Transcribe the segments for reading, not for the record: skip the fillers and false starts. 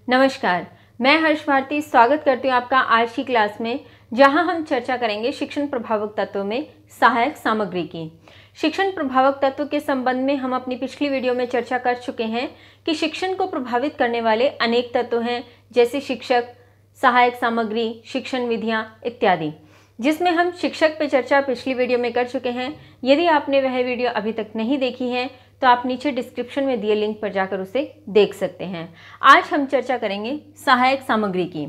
नमस्कार, मैं हर्ष भारती स्वागत करती हूँ आपका आज की क्लास में, जहां हम चर्चा करेंगे शिक्षण प्रभावक तत्वों में सहायक सामग्री की। शिक्षण प्रभावक तत्व के संबंध में हम अपनी पिछली वीडियो में चर्चा कर चुके हैं कि शिक्षण को प्रभावित करने वाले अनेक तत्व हैं, जैसे शिक्षक, सहायक सामग्री, शिक्षण विधियाँ इत्यादि, जिसमें हम शिक्षक पे चर्चा पिछली वीडियो में कर चुके हैं। यदि आपने वह वीडियो अभी तक नहीं देखी है तो आप नीचे डिस्क्रिप्शन में दिए लिंक पर जाकर उसे देख सकते हैं। आज हम चर्चा करेंगे सहायक सामग्री की।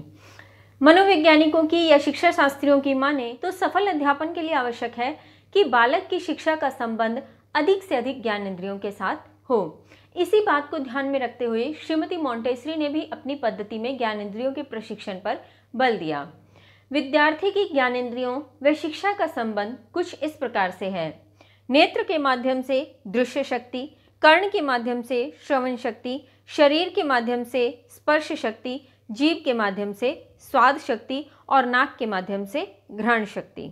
मनोवैज्ञानिकों की या शिक्षा शास्त्रियों की माने तो सफल अध्यापन के लिए आवश्यक है कि बालक की शिक्षा का संबंध अधिक से अधिक ज्ञानेंद्रियों के साथ हो। इसी बात को ध्यान में रखते हुए श्रीमती मॉन्टेसरी ने भी अपनी पद्धति में ज्ञानेंद्रियों के प्रशिक्षण पर बल दिया। विद्यार्थी की ज्ञानेंद्रियों व शिक्षा का संबंध कुछ इस प्रकार से है। नेत्र के माध्यम से दृश्य शक्ति, कर्ण के माध्यम से श्रवण शक्ति, शरीर के माध्यम से स्पर्श शक्ति, जीभ के माध्यम से स्वाद शक्ति और नाक के माध्यम से घ्राण शक्ति।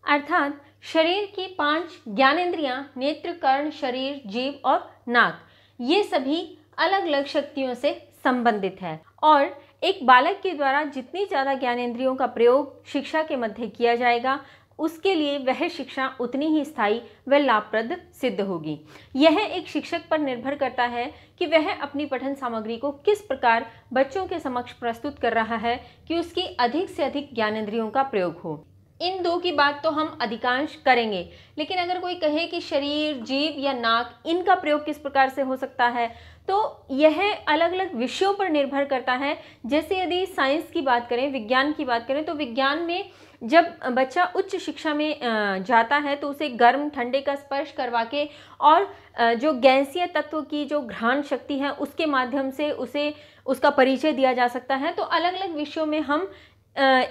अर्थात शरीर की 5 ज्ञानेंद्रियां नेत्र, कर्ण, शरीर, जीभ और नाक, ये सभी अलग अलग शक्तियों से संबंधित है और एक बालक के द्वारा जितनी ज़्यादा ज्ञानेंद्रियों का प्रयोग शिक्षा के मध्य किया जाएगा, उसके लिए वह शिक्षा उतनी ही स्थायी व लाभप्रद सिद्ध होगी। यह एक शिक्षक पर निर्भर करता है कि वह अपनी पठन सामग्री को किस प्रकार बच्चों के समक्ष प्रस्तुत कर रहा है कि उसकी अधिक से अधिक ज्ञानेंद्रियों का प्रयोग हो। इन दो की बात तो हम अधिकांश करेंगे, लेकिन अगर कोई कहे कि शरीर, जीभ या नाक, इनका प्रयोग किस प्रकार से हो सकता है, तो यह अलग अलग विषयों पर निर्भर करता है। जैसे यदि साइंस की बात करें, विज्ञान की बात करें, तो विज्ञान में जब बच्चा उच्च शिक्षा में जाता है तो उसे गर्म ठंडे का स्पर्श करवा के और जो गैसीय तत्व की जो घ्राण शक्ति है उसके माध्यम से उसे उसका परिचय दिया जा सकता है। तो अलग अलग विषयों में हम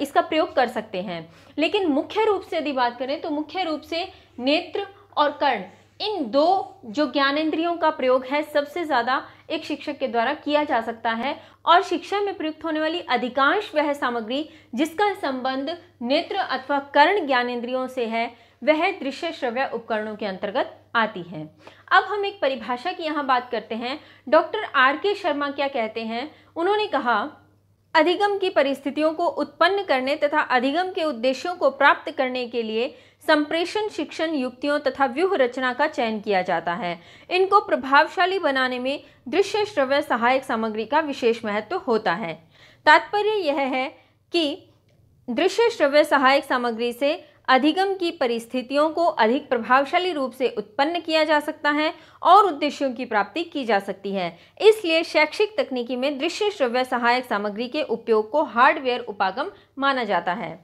इसका प्रयोग कर सकते हैं, लेकिन मुख्य रूप से यदि बात करें तो मुख्य रूप से नेत्र और कर्ण, इन दो जो ज्ञानेंद्रियों का प्रयोग है सबसे ज़्यादा एक शिक्षक के द्वारा किया जा सकता है। और शिक्षा में प्रयुक्त होने वाली अधिकांश वह सामग्री जिसका संबंध नेत्र अथवा कर्ण ज्ञानेंद्रियों से है, वह दृश्य श्रव्य उपकरणों के अंतर्गत आती है। अब हम एक परिभाषा की यहाँ बात करते हैं। Doctor R.K. शर्मा क्या कहते हैं? उन्होंने कहा, अधिगम की परिस्थितियों को उत्पन्न करने तथा अधिगम के उद्देश्यों को प्राप्त करने के लिए संप्रेषण शिक्षण युक्तियों तथा व्यूह रचना का चयन किया जाता है। इनको प्रभावशाली बनाने में दृश्य श्रव्य सहायक सामग्री का विशेष महत्व होता है। तात्पर्य यह है कि दृश्य श्रव्य सहायक सामग्री से अधिगम की परिस्थितियों को अधिक प्रभावशाली रूप से उत्पन्न किया जा सकता है और उद्देश्यों की प्राप्ति की जा सकती है। इसलिए शैक्षिक तकनीकी में दृश्य श्रव्य सहायक सामग्री के उपयोग को हार्डवेयर उपागम माना जाता है।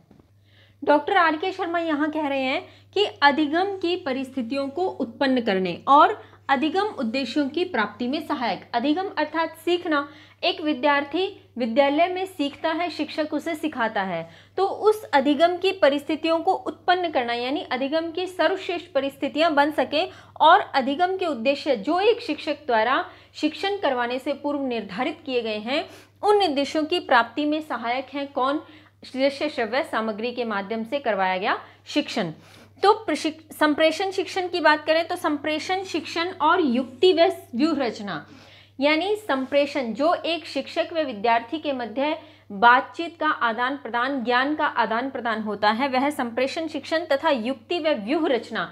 Doctor R.K. शर्मा यहाँ कह रहे हैं कि अधिगम की परिस्थितियों को उत्पन्न करने और अधिगम उद्देश्यों की प्राप्ति में सहायक, अधिगम अर्थात सीखना। एक विद्यार्थी विद्यालय में सीखता है, शिक्षक उसे सिखाता है, तो उस अधिगम की परिस्थितियों को उत्पन्न करना, यानी अधिगम की सर्वश्रेष्ठ परिस्थितियां बन सके और अधिगम के उद्देश्य जो एक शिक्षक द्वारा शिक्षण करवाने से पूर्व निर्धारित किए गए हैं, उन निर्देशों की प्राप्ति में सहायक हैं कौन? दृश्य श्रव्य सामग्री के माध्यम से करवाया गया शिक्षण। तो संप्रेषण शिक्षण की बात करें तो संप्रेषण शिक्षण और युक्ति व व्यूह रचना, यानी संप्रेषण जो एक शिक्षक व विद्यार्थी के मध्य बातचीत का आदान प्रदान, ज्ञान का आदान प्रदान होता है, वह संप्रेषण शिक्षण तथा युक्ति व व्यूह रचना,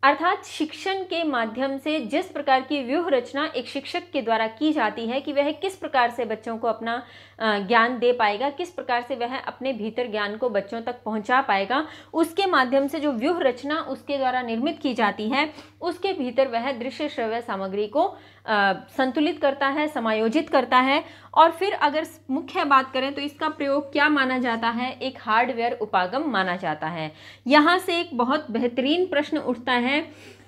अर्थात शिक्षण के माध्यम से जिस प्रकार की व्यूह रचना एक शिक्षक के द्वारा की जाती है कि वह किस प्रकार से बच्चों को अपना ज्ञान दे पाएगा, किस प्रकार से वह अपने भीतर ज्ञान को बच्चों तक पहुंचा पाएगा, उसके माध्यम से जो व्यूह रचना उसके द्वारा निर्मित की जाती है, उसके भीतर वह दृश्य श्रव्य सामग्री को संतुलित करता है, समायोजित करता है। और फिर अगर मुख्य बात करें तो इसका प्रयोग क्या माना जाता है? एक हार्डवेयर उपागम माना जाता है। यहाँ से एक बहुत बेहतरीन प्रश्न उठता है,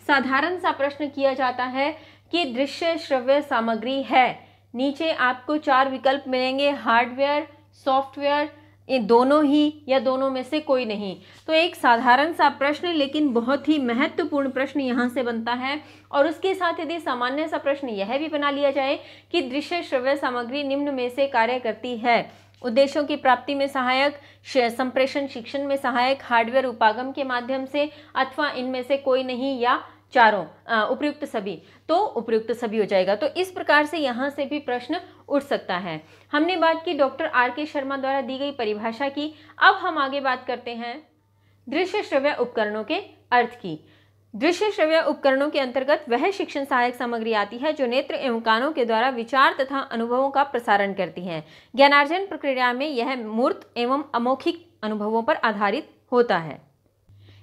साधारण सा प्रश्न किया जाता है कि दृश्य श्रव्य सामग्री है, नीचे आपको 4 विकल्प मिलेंगे, हार्डवेयर, सॉफ्टवेयर, ये दोनों ही या दोनों में से कोई नहीं। तो एक साधारण सा प्रश्न लेकिन बहुत ही महत्वपूर्ण प्रश्न यहाँ से बनता है। और उसके साथ यदि सामान्य सा प्रश्न यह भी बना लिया जाए कि दृश्य श्रव्य सामग्री निम्न में से कार्य करती है: उद्देश्यों की प्राप्ति में सहायक, संप्रेषण शिक्षण में सहायक, हार्डवेयर उपागम के माध्यम से, अथवा इनमें से कोई नहीं या चारों, उपयुक्त सभी, तो उपयुक्त सभी हो जाएगा। तो इस प्रकार से यहाँ से भी प्रश्न उठ सकता है। हमने बात की डॉक्टर R.K. शर्मा द्वारा दी गई परिभाषा की। अब हम आगे बात करते हैं दृश्य श्रव्य उपकरणों के अर्थ की। दृश्य श्रव्य उपकरणों के अंतर्गत वह शिक्षण सहायक सामग्री आती है जो नेत्र एवं कानों के द्वारा विचार तथा अनुभवों का प्रसारण करती है। ज्ञानार्जन प्रक्रिया में यह मूर्त एवं अमौखिक अनुभवों पर आधारित होता है।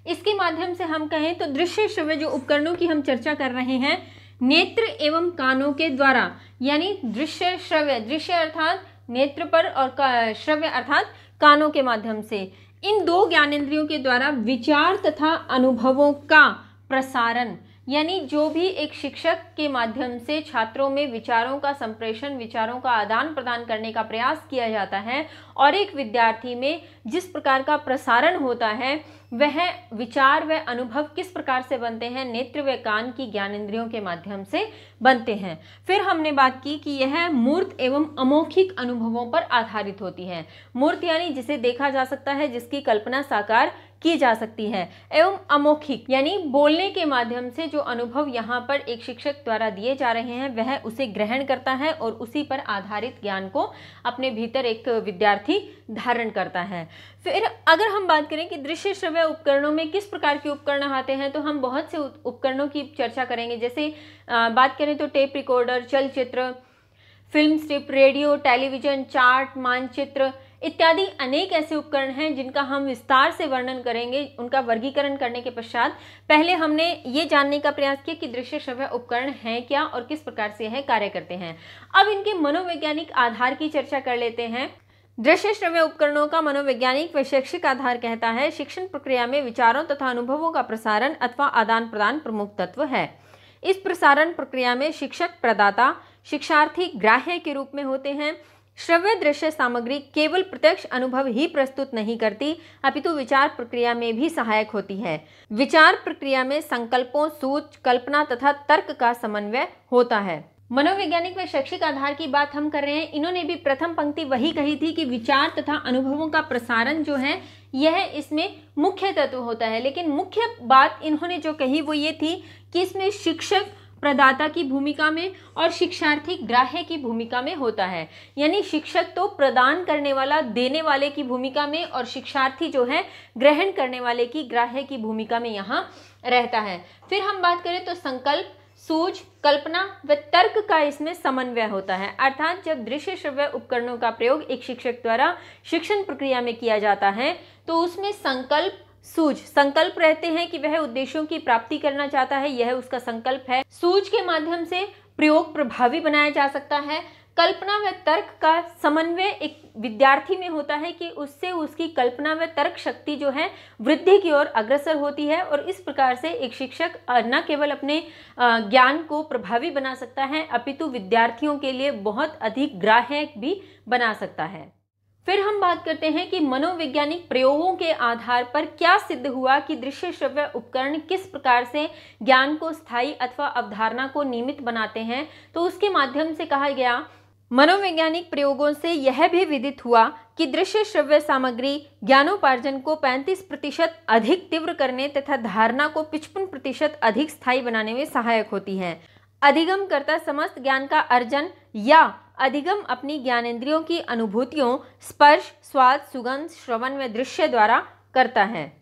इसके माध्यम से हम कहें तो दृश्य श्रव्य जो उपकरणों की हम चर्चा कर रहे हैं, नेत्र एवं कानों के द्वारा, यानी दृश्य श्रव्य, दृश्य अर्थात नेत्र पर और श्रव्य अर्थात कानों के माध्यम से, इन दो ज्ञानेंद्रियों के द्वारा विचार तथा अनुभवों का प्रसारण, यानी जो भी एक शिक्षक के माध्यम से छात्रों में विचारों का संप्रेषण, विचारों का आदान प्रदान करने का प्रयास किया जाता है और एक विद्यार्थी में जिस प्रकार का प्रसारण होता है, वह विचार व अनुभव किस प्रकार से बनते हैं, नेत्र व कान की ज्ञानेंद्रियों के माध्यम से बनते हैं। फिर हमने बात की कि यह मूर्त एवं अमौखिक अनुभवों पर आधारित होती है। मूर्त यानी जिसे देखा जा सकता है, जिसकी कल्पना साकार की जा सकती है, एवं अमौखिक यानी बोलने के माध्यम से जो अनुभव यहाँ पर एक शिक्षक द्वारा दिए जा रहे हैं, वह उसे ग्रहण करता है और उसी पर आधारित ज्ञान को अपने भीतर एक विद्यार्थी धारण करता है। फिर अगर हम बात करें कि दृश्य श्रव्य उपकरणों में किस प्रकार के उपकरण आते हैं, तो हम बहुत से उपकरणों की चर्चा करेंगे। जैसे बात करें तो टेप रिकॉर्डर, चलचित्र, film strip, radio, television, chart, मानचित्र इत्यादि अनेक ऐसे उपकरण हैं जिनका हम विस्तार से वर्णन करेंगे। उनका वर्गीकरण करने के पश्चात पहले हमने ये जानने का प्रयास किया कि दृश्य श्रव्य उपकरण हैं क्या और किस प्रकार से यह कार्य करते हैं। अब इनके मनोवैज्ञानिक आधार की चर्चा कर लेते हैं। दृश्य श्रव्य उपकरणों का मनोवैज्ञानिक व शैक्षिक आधार कहता है शिक्षण प्रक्रिया में विचारों तथा अनुभवों का प्रसारण अथवा आदान प्रदान प्रमुख तत्व है। इस प्रसारण प्रक्रिया में शिक्षक प्रदाता, शिक्षार्थी ग्राह्य के रूप में होते हैं। श्रव्य दृश्य सामग्री केवल प्रत्यक्ष अनुभव ही प्रस्तुत नहीं करती, अपितु विचार प्रक्रिया में भी सहायक होती है। विचार प्रक्रिया में संकल्पों, सूझ, कल्पना तथा तर्क का समन्वय होता है। मनोवैज्ञानिक व शैक्षिक आधार की बात हम कर रहे हैं। इन्होंने भी प्रथम पंक्ति वही कही थी कि विचार तथा अनुभवों का प्रसारण जो है यह इसमें मुख्य तत्व होता है। लेकिन मुख्य बात इन्होंने जो कही वो ये थी कि इसमें शिक्षक प्रदाता की भूमिका में और शिक्षार्थी ग्राह्य की भूमिका में होता है। यानी शिक्षक तो प्रदान करने वाला, देने वाले की भूमिका में, और शिक्षार्थी जो है ग्रहण करने वाले की, ग्राह्य की भूमिका में यहाँ रहता है। फिर हम बात करें तो संकल्प, सूझ, कल्पना व तर्क का इसमें समन्वय होता है। अर्थात जब दृश्य श्रव्य उपकरणों का प्रयोग एक शिक्षक द्वारा शिक्षण प्रक्रिया में किया जाता है तो उसमें संकल्प, सूझ, संकल्प रहते हैं कि वह उद्देश्यों की प्राप्ति करना चाहता है, यह उसका संकल्प है। सूझ के माध्यम से प्रयोग प्रभावी बनाया जा सकता है। कल्पना व तर्क का समन्वय एक विद्यार्थी में होता है कि उससे उसकी कल्पना व तर्क शक्ति जो है वृद्धि की ओर अग्रसर होती है, और इस प्रकार से एक शिक्षक न केवल अपने ज्ञान को प्रभावी बना सकता है अपितु विद्यार्थियों के लिए बहुत अधिक ग्राह्य भी बना सकता है। फिर हम बात करते हैं कि मनोवैज्ञानिक प्रयोगों के आधार पर क्या सिद्ध हुआ कि दृश्य श्रव्य उपकरण किस प्रकार से ज्ञान को स्थायी अथवा अवधारणा को नियमित बनाते हैं। तो उसके माध्यम से कहा गया, मनोवैज्ञानिक प्रयोगों से यह भी विदित हुआ कि दृश्य श्रव्य सामग्री ज्ञानोपार्जन को 35% अधिक तीव्र करने तथा धारणा को 55% अधिक स्थायी बनाने में सहायक होती है। अधिगम करता समस्त ज्ञान का अर्जन या अधिगम अपनी ज्ञानेंद्रियों की अनुभूतियों स्पर्श, स्वाद, सुगंध, श्रवण व दृश्य द्वारा करता है।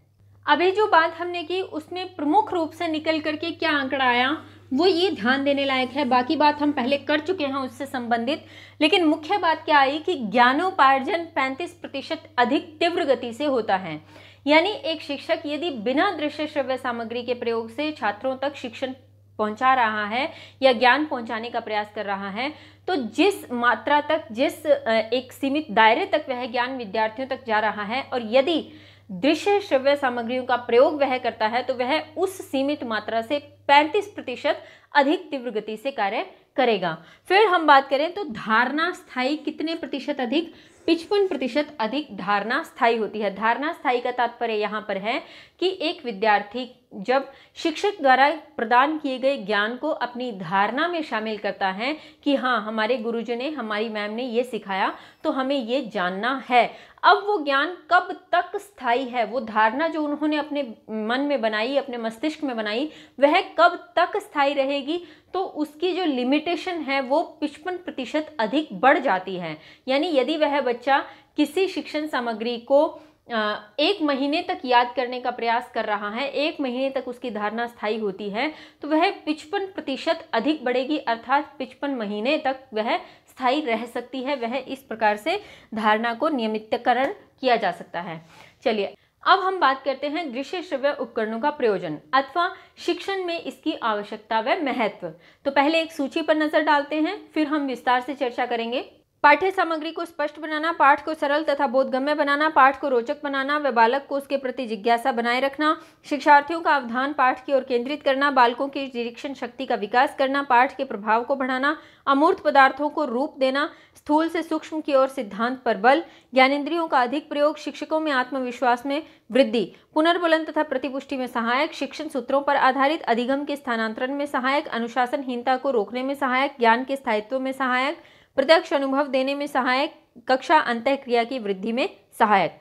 अभी जो बात हमने की उसमें प्रमुख रूप से निकल करके क्या आंकड़ा आया वो ये ध्यान देने लायक है। बाकी बात हम पहले कर चुके हैं उससे संबंधित, लेकिन मुख्य बात क्या आई कि ज्ञानोपार्जन 35% अधिक तीव्र गति से होता है। यानी एक शिक्षक यदि बिना दृश्य श्रव्य सामग्री के प्रयोग से छात्रों तक शिक्षण पहुंचा रहा है या ज्ञान पहुंचाने का प्रयास कर रहा है, तो जिस मात्रा तक, जिस एक सीमित दायरे तक वह ज्ञान विद्यार्थियों तक जा रहा है, और यदि दृश्य श्रव्य सामग्रियों का प्रयोग वह करता है तो वह उस सीमित मात्रा से 35% अधिक तीव्र गति से कार्य करेगा। फिर हम बात करें तो धारणा स्थायी कितने प्रतिशत अधिक, 55% अधिक धारणा स्थायी होती है। धारणा स्थायी का तात्पर्य यहाँ पर है कि एक विद्यार्थी जब शिक्षक द्वारा प्रदान किए गए ज्ञान को अपनी धारणा में शामिल करता है कि हाँ, हमारे गुरुजी ने, हमारी मैम ने ये सिखाया तो हमें ये जानना है, अब वो ज्ञान कब तक स्थायी है, वो धारणा जो उन्होंने अपने मन में बनाई, अपने मस्तिष्क में बनाई, वह कब तक स्थायी रहेगी, तो उसकी जो लिमिटेशन है वो 55% अधिक बढ़ जाती है। यानी यदि वह बच्चा किसी शिक्षण सामग्री को 1 महीने तक याद करने का प्रयास कर रहा है, 1 महीने तक उसकी धारणा स्थायी होती है, तो वह 55% अधिक बढ़ेगी, अर्थात 55 महीने तक वह स्थायी रह सकती है। वह इस प्रकार से धारणा को नियमितकरण किया जा सकता है। चलिए अब हम बात करते हैं दृश्य श्रव्य उपकरणों का प्रयोजन अथवा शिक्षण में इसकी आवश्यकता व महत्व। तो पहले एक सूची पर नजर डालते हैं, फिर हम विस्तार से चर्चा करेंगे। पाठ्य सामग्री को स्पष्ट बनाना, पाठ को सरल तथा बोधगम्य बनाना, पाठ को रोचक बनाना व बालक को उसके प्रति जिज्ञासा बनाए रखना, शिक्षार्थियों का अवधान पाठ की ओर केंद्रित करना, बालकों की निरीक्षण शक्ति का विकास करना, पाठ के प्रभाव को बढ़ाना, अमूर्त पदार्थों को रूप देना, स्थूल से सूक्ष्म की ओर सिद्धांत पर बल, ज्ञानेंद्रियों का अधिक प्रयोग, शिक्षकों में आत्मविश्वास में वृद्धि, पुनर्बलन तथा प्रतिपुष्टि में सहायक, शिक्षण सूत्रों पर आधारित अधिगम के स्थानांतरण में सहायक, अनुशासनहीनता को रोकने में सहायक, ज्ञान के स्थायित्व में सहायक, प्रत्यक्ष अनुभव देने में सहायक, कक्षा अंतःक्रिया की वृद्धि में सहायक।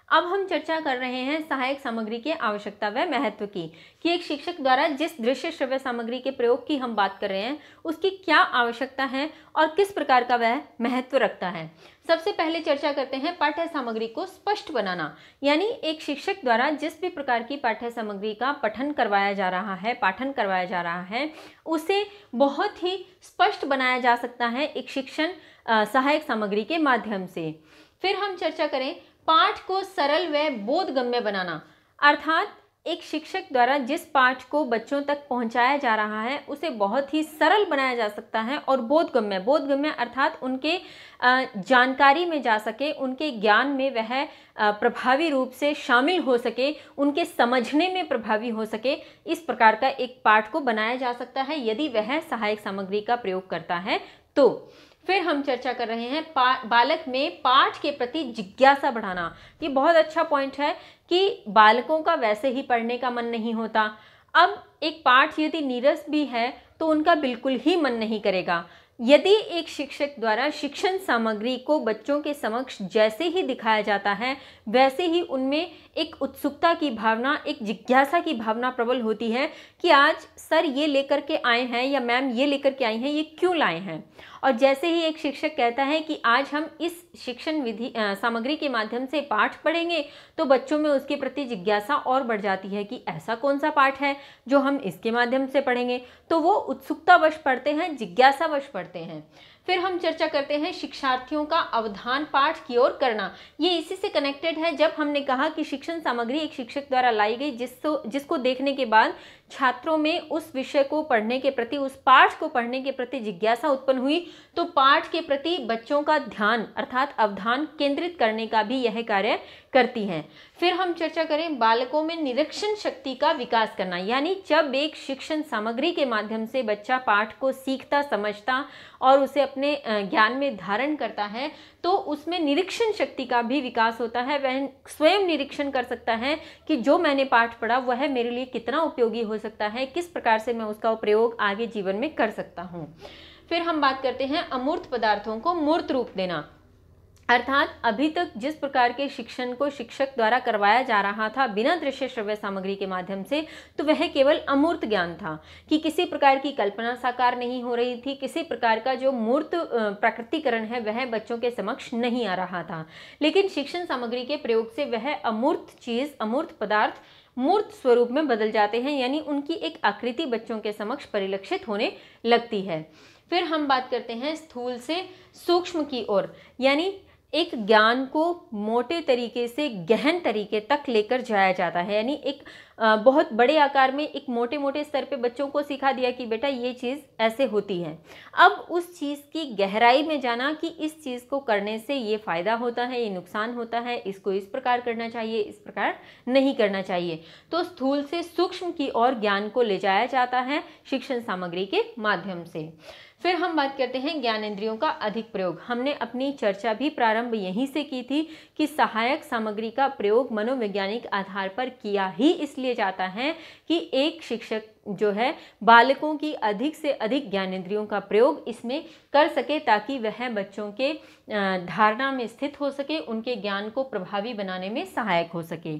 अब हम चर्चा कर रहे हैं सहायक सामग्री की आवश्यकता व महत्व की, कि एक शिक्षक द्वारा जिस दृश्य श्रव्य सामग्री के प्रयोग की हम बात कर रहे हैं उसकी क्या आवश्यकता है और किस प्रकार का वह महत्व रखता है। सबसे पहले चर्चा करते हैं पाठ्य सामग्री को स्पष्ट बनाना, यानी एक शिक्षक द्वारा जिस भी प्रकार की पाठ्य सामग्री का पठन करवाया जा रहा है, पाठन करवाया जा रहा है, उसे बहुत ही स्पष्ट बनाया जा सकता है एक शिक्षण सहायक सामग्री के माध्यम से। फिर हम चर्चा करें पाठ को सरल व बोधगम्य बनाना, अर्थात एक शिक्षक द्वारा जिस पाठ को बच्चों तक पहुंचाया जा रहा है उसे बहुत ही सरल बनाया जा सकता है और बोधगम्य अर्थात उनके जानकारी में जा सके, उनके ज्ञान में वह प्रभावी रूप से शामिल हो सके, उनके समझने में प्रभावी हो सके, इस प्रकार का एक पाठ को बनाया जा सकता है यदि वह सहायक सामग्री का प्रयोग करता है तो। फिर हम चर्चा कर रहे हैं बालक में पाठ के प्रति जिज्ञासा बढ़ाना। ये बहुत अच्छा पॉइंट है कि बालकों का वैसे ही पढ़ने का मन नहीं होता। अब एक पाठ यदि नीरस भी है तो उनका बिल्कुल ही मन नहीं करेगा। यदि एक शिक्षक द्वारा शिक्षण सामग्री को बच्चों के समक्ष जैसे ही दिखाया जाता है वैसे ही उनमें एक उत्सुकता की भावना, एक जिज्ञासा की भावना प्रबल होती है कि आज सर ये लेकर के आए हैं या मैम ये लेकर के आई हैं, ये क्यों लाए हैं। और जैसे ही एक शिक्षक कहता है कि आज हम इस शिक्षण विधि सामग्री के माध्यम से पाठ पढ़ेंगे तो बच्चों में उसके प्रति जिज्ञासा और बढ़ जाती है कि ऐसा कौन सा पाठ है जो हम इसके माध्यम से पढ़ेंगे, तो वो उत्सुकतावश पढ़ते हैं, जिज्ञासावश पढ़ते हैं। फिर हम चर्चा करते हैं शिक्षार्थियों का अवधान पाठ की ओर करना। ये इसी से कनेक्टेड है जब हमने कहा कि शिक्षण सामग्री एक शिक्षक द्वारा लाई गई जिसको देखने के बाद छात्रों में उस विषय को पढ़ने के प्रति, उस पाठ को पढ़ने के प्रति जिज्ञासा उत्पन्न हुई, तो पाठ के प्रति बच्चों का ध्यान अर्थात अवधान केंद्रित करने का भी यह कार्य करती हैं। फिर हम चर्चा करें बालकों में निरीक्षण शक्ति का विकास करना, यानी जब एक शिक्षण सामग्री के माध्यम से बच्चा पाठ को सीखता, समझता और उसे अपने ज्ञान में धारण करता है तो उसमें निरीक्षण शक्ति का भी विकास होता है। वह स्वयं निरीक्षण कर सकता है कि जो मैंने पाठ पढ़ा वह मेरे लिए कितना उपयोगी हो सकता है, किस प्रकार से मैं उसका प्रयोग आगे जीवन में कर सकता हूँ। फिर हम बात करते हैं अमूर्त पदार्थों को मूर्त रूप देना, अर्थात अभी तक जिस प्रकार के शिक्षण को शिक्षक द्वारा करवाया जा रहा था बिना दृश्य श्रव्य सामग्री के माध्यम से, तो वह केवल अमूर्त ज्ञान था कि किसी प्रकार की कल्पना साकार नहीं हो रही थी, किसी प्रकार का जो मूर्त प्रकृतिकरण है वह बच्चों के समक्ष नहीं आ रहा था। लेकिन शिक्षण सामग्री के प्रयोग से वह अमूर्त चीज़, अमूर्त पदार्थ मूर्त स्वरूप में बदल जाते हैं, यानी उनकी एक आकृति बच्चों के समक्ष परिलक्षित होने लगती है। फिर हम बात करते हैं स्थूल से सूक्ष्म की ओर, यानी एक ज्ञान को मोटे तरीके से गहन तरीके तक लेकर जाया जाता है, यानी एक बहुत बड़े आकार में एक मोटे मोटे स्तर पे बच्चों को सिखा दिया कि बेटा ये चीज़ ऐसे होती है। अब उस चीज़ की गहराई में जाना कि इस चीज़ को करने से ये फ़ायदा होता है, ये नुकसान होता है, इसको इस प्रकार करना चाहिए, इस प्रकार नहीं करना चाहिए। तो स्थूल से सूक्ष्म की ओर ज्ञान को ले जाया जाता है शिक्षण सामग्री के माध्यम से। फिर हम बात करते हैं ज्ञानेंद्रियों का अधिक प्रयोग। हमने अपनी चर्चा भी प्रारंभ यहीं से की थी कि सहायक सामग्री का प्रयोग मनोवैज्ञानिक आधार पर किया ही इसलिए जाता है कि एक शिक्षक जो है बालकों की अधिक से अधिक ज्ञानेंद्रियों का प्रयोग इसमें कर सके, ताकि वह बच्चों के धारणा में स्थित हो सके, उनके ज्ञान को प्रभावी बनाने में सहायक हो सके।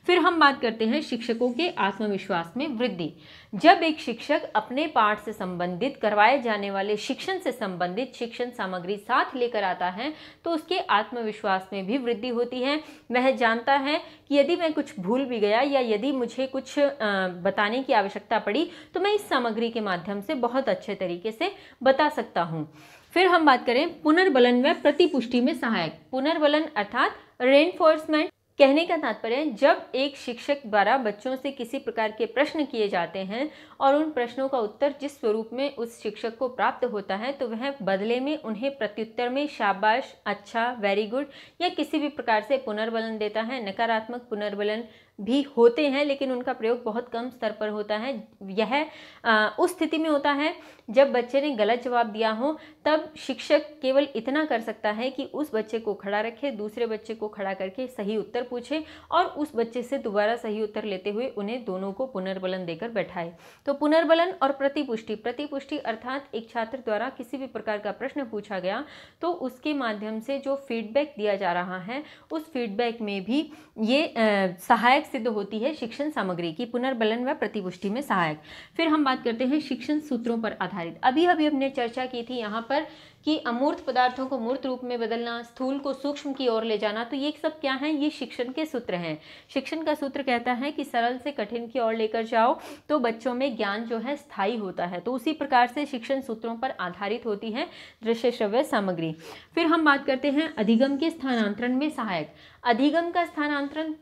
फिर हम बात करते हैं शिक्षकों के आत्मविश्वास में वृद्धि। जब एक शिक्षक अपने पाठ से संबंधित करवाए जाने वाले शिक्षण से संबंधित शिक्षण सामग्री साथ लेकर आता है तो उसके आत्मविश्वास में भी वृद्धि होती है। वह जानता है कि यदि मैं कुछ भूल भी गया या यदि मुझे कुछ बताने की आवश्यकता पड़ी तो मैं इस सामग्री के माध्यम से बहुत अच्छे तरीके से बता सकता हूँ। फिर हम बात करें पुनर्बलन व प्रतिपुष्टि में सहायक। पुनर्बलन अर्थात रेनफोर्समेंट। कहने का तात्पर्य है, जब एक शिक्षक द्वारा बच्चों से किसी प्रकार के प्रश्न किए जाते हैं और उन प्रश्नों का उत्तर जिस स्वरूप में उस शिक्षक को प्राप्त होता है तो वह बदले में उन्हें प्रत्युत्तर में शाबाश, अच्छा, वेरी गुड या किसी भी प्रकार से पुनर्बलन देता है। नकारात्मक पुनर्बलन भी होते हैं लेकिन उनका प्रयोग बहुत कम स्तर पर होता है। यह उस स्थिति में होता है जब बच्चे ने गलत जवाब दिया हो, तब शिक्षक केवल इतना कर सकता है कि उस बच्चे को खड़ा रखे, दूसरे बच्चे को खड़ा करके सही उत्तर पूछे और उस बच्चे से दोबारा सही उत्तर लेते हुए उन्हें दोनों को पुनर्बलन देकर बैठाए। तो पुनर्बलन और प्रतिपुष्टि। प्रतिपुष्टि अर्थात एक छात्र द्वारा किसी भी प्रकार का प्रश्न पूछा गया तो उसके माध्यम से जो फीडबैक दिया जा रहा है उस फीडबैक में भी ये सहायक सिद्ध होती है शिक्षण सामग्री की। पुनर्बलन व प्रतिपुष्टि में सहायक। फिर हम बात करते हैं शिक्षण सूत्रों पर आधारित। अभी हमने चर्चा की थी यहाँ पर कि अमूर्त पदार्थों को मूर्त रूप में बदलना, स्थूल को सूक्ष्म की ओर ले जाना, तो ये सब क्या है? ये शिक्षण के सूत्र हैं। शिक्षण का सूत्र कहता है कि सरल से कठिन की ओर लेकर जाओ तो बच्चों में ज्ञान जो है स्थायी होता है। तो उसी प्रकार से शिक्षण सूत्रों पर आधारित होती है दृश्य श्रव्य सामग्री। फिर हम बात करते हैं अधिगम के स्थानांतरण में सहायक। अधिगम का स्थानांतरण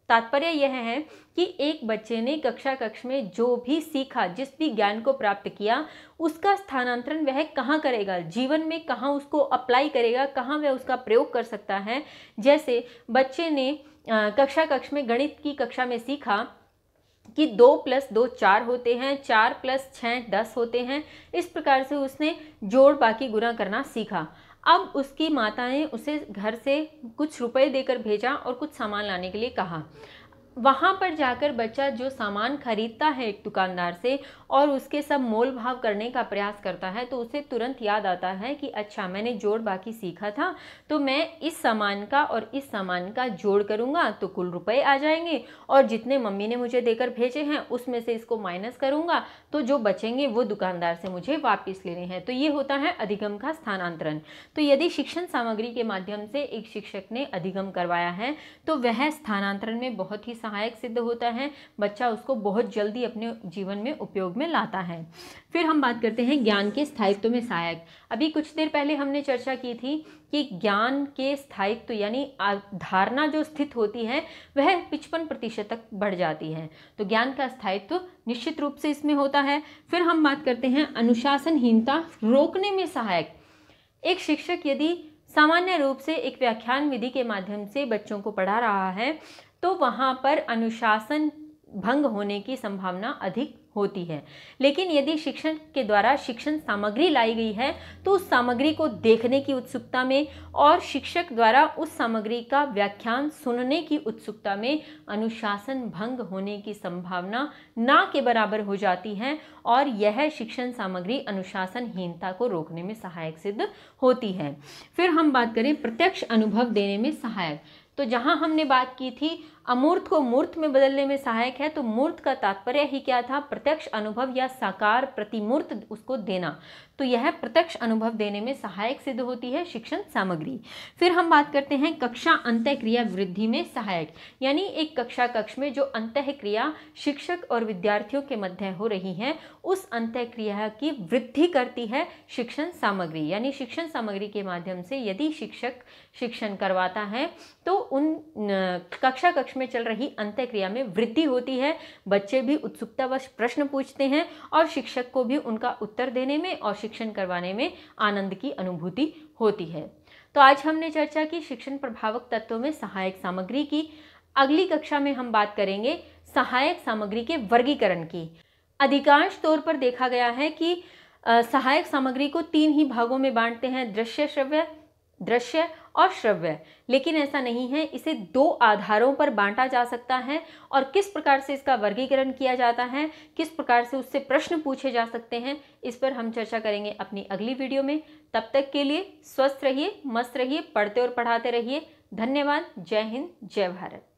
तात्पर्य यह है कि एक बच्चे ने कक्ष में जो भी सीखा, जिस भी ज्ञान को प्राप्त किया, उसका स्थानांतरण वह कहाँ करेगा, जीवन में कहाँ उसको अप्लाई करेगा, कहाँ वह उसका प्रयोग कर सकता है। जैसे बच्चे ने कक्ष में गणित की कक्षा में सीखा कि 2 + 2 4 होते हैं, 4 + 6 10 होते हैं। इस प्रकार से उसने जोड़ बाकी गुणा करना सीखा। अब उसकी माता ने उसे घर से कुछ रुपए देकर भेजा और कुछ सामान लाने के लिए कहा। वहाँ पर जाकर बच्चा जो सामान खरीदता है एक दुकानदार से और उसके सब मोल भाव करने का प्रयास करता है तो उसे तुरंत याद आता है कि अच्छा, मैंने जोड़ बाकी सीखा था तो मैं इस सामान का और इस सामान का जोड़ करूँगा तो कुल रुपए आ जाएंगे और जितने मम्मी ने मुझे देकर भेजे हैं उसमें से इसको माइनस करूँगा तो जो बचेंगे वो दुकानदार से मुझे वापस लेने हैं। तो ये होता है अधिगम का स्थानांतरण। तो यदि शिक्षण सामग्री के माध्यम से एक शिक्षक ने अधिगम करवाया है तो वह स्थानांतरण में बहुत ही सहायक सिद्ध होता है। बच्चा उसको बहुत जल्दी अपने जीवन में उपयोग में लाता है। फिर हम बात करते हैं ज्ञान के स्थायित्व में सहायक। अभी कुछ देर पहले हमने चर्चा की थी कि ज्ञान के स्थायित्व यानी धारणा जो स्थित होती है वह 55% तक बढ़ जाती है। तो ज्ञान का स्थायित्व निश्चित रूप से इसमें होता है। फिर हम बात करते हैं अनुशासनहीनता रोकने में सहायक। एक शिक्षक यदि सामान्य रूप से एक व्याख्यान विधि के माध्यम से बच्चों को पढ़ा रहा है तो वहाँ पर अनुशासन भंग होने की संभावना अधिक होती है। लेकिन यदि शिक्षण के द्वारा शिक्षण सामग्री लाई गई है तो उस सामग्री को देखने की उत्सुकता में और शिक्षक द्वारा उस सामग्री का व्याख्यान सुनने की उत्सुकता में अनुशासन भंग होने की संभावना ना के बराबर हो जाती है और यह शिक्षण सामग्री अनुशासनहीनता को रोकने में सहायक सिद्ध होती है। फिर हम बात करें प्रत्यक्ष अनुभव देने में सहायक। तो जहां हमने बात की थी अमूर्त को मूर्त में बदलने में सहायक है, तो मूर्त का तात्पर्य ही क्या था? प्रत्यक्ष अनुभव या साकार प्रतिमूर्त उसको देना। तो यह प्रत्यक्ष अनुभव देने में सहायक सिद्ध होती है शिक्षण सामग्री। फिर हम बात करते हैं कक्षा अंतःक्रिया वृद्धि में सहायक। यानी एक कक्ष में जो अंतःक्रिया शिक्षक और विद्यार्थियों के मध्य हो रही है उस अंतःक्रिया की वृद्धि करती है शिक्षण सामग्री। यानी शिक्षण सामग्री के माध्यम से यदि शिक्षक शिक्षण करवाता है तो उन कक्ष में चल रही अंतःक्रिया में वृद्धि होती है। बच्चे भी उत्सुकतावश प्रश्न पूछते हैं और शिक्षक को भी उनका उत्तर देने में और शिक्षण करवाने में आनंद की अनुभूति होती है। तो आज हमने चर्चा की शिक्षण प्रभावक तत्वों में सहायक सामग्री की। अगली कक्षा में हम बात करेंगे सहायक सामग्री के वर्गीकरण की। अधिकांश तौर पर देखा गया है कि सहायक सामग्री को 3 ही भागों में बांटते हैं, दृश्य श्रव्य, दृश्य और श्रव्य। लेकिन ऐसा नहीं है, इसे दो आधारों पर बांटा जा सकता है और किस प्रकार से इसका वर्गीकरण किया जाता है, किस प्रकार से उससे प्रश्न पूछे जा सकते हैं, इस पर हम चर्चा करेंगे अपनी अगली वीडियो में। तब तक के लिए स्वस्थ रहिए, मस्त रहिए, पढ़ते और पढ़ाते रहिए। धन्यवाद। जय हिंद, जय भारत।